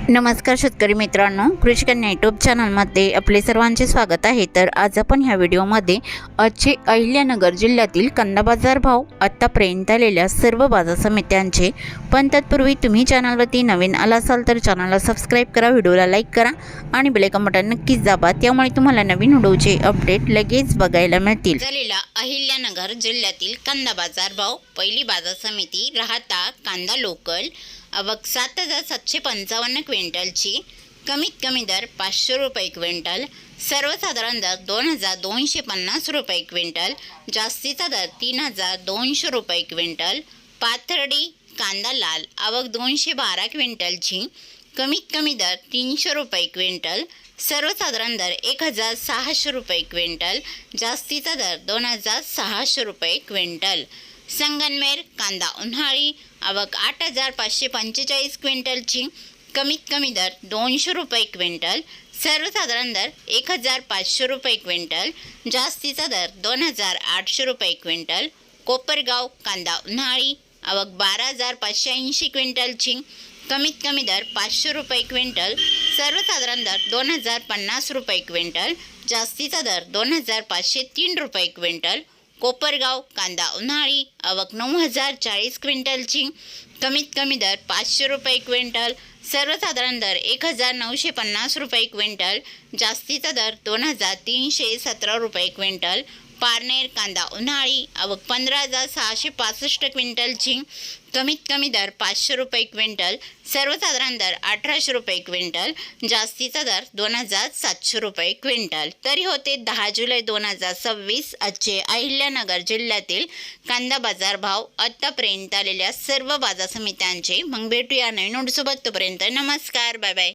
नमस्कार शेतकरी मित्रांनो, कृषी कन्या यूट्यूब चॅनलमध्ये आपले सर्वांचे स्वागत आहे। तर आज आपण ह्या व्हिडिओमध्ये आजचे अहिल्यानगर जिल्ह्यातील कांदा बाजार भाव आतापर्यंत आलेल्या सर्व बाजार समित्यांचे, पण तत्पूर्वी तुम्ही चॅनलवरती नवीन आला असाल तर चॅनलला सबस्क्राईब करा, व्हिडिओला लाईक करा आणि बेल आयकॉन बटन नक्कीच दाबा, त्यामुळे तुम्हाला नवीन व्हिडिओचे अपडेट लगेच बघायला मिळतील। झालेला अहिल्यानगर जिल्ह्यातील कांदा बाजार भाव, पहिली बाजार समिती राहता कांदा लोकल आवक 7,755 क्विंटलची, कमीत कमी दर 500 रुपये क्विंटल, सर्वसाधारण दर 2,250 रुपये क्विंटल, जास्तीचा दर 3,200 रुपये क्विंटल। पाथर्डी कांदा लाल आवक 212 क्विंटलची, कमीत कमी दर 300 रुपये क्विंटल, सर्वसाधारण दर 1,600 रुपये क्विंटल, जास्तीचा दर 2,600 रुपये क्विंटल। संगमनेर कांदा उन्हाळी आवक 8,545 क्विंटलची, कमीत कमी दर 200 रुपये क्विंटल, सर्वसाधारण दर 1,500 रुपये क्विंटल, जास्तीचा दर 2,800 रुपये क्विंटल। कोपरगाव कांदा उन्हाळी आवक 12,580 क्विंटलची, कमीत कमी दर 500 रुपये क्विंटल, सर्वसाधारण दर 2,050 रुपये क्विंटल, जास्तीचा दर 2,503 रुपये क्विंटल। कोपरगाव कांदा उन्हाळी आवक 9,040 क्विंटलची, कमीत कमी दर 500 रुपये क्विंटल, सर्वसाधारण दर 1,950 रुपये क्विंटल, जास्तीचा दर 2,317 रुपये क्विंटल। पारनेर कांदा उन्हाळी आवक 15,665 क्विंटलची, कमीत कमी दर 500 रुपये क्विंटल, सर्वसाधारण दर 1,800 रुपये क्विंटल, जास्तीचा दर 2,700 रुपये क्विंटल। तरी होते 10 जुलै 2026 आजचे अहिल्यानगर जिल्ह्यातील कांदा बाजार भाव आतापर्यंत आलेल्या सर्व बाजार समित्यांचे। मग भेटूया नवीन नोटसोबत, तोपर्यंत नमस्कार, बाय बाय।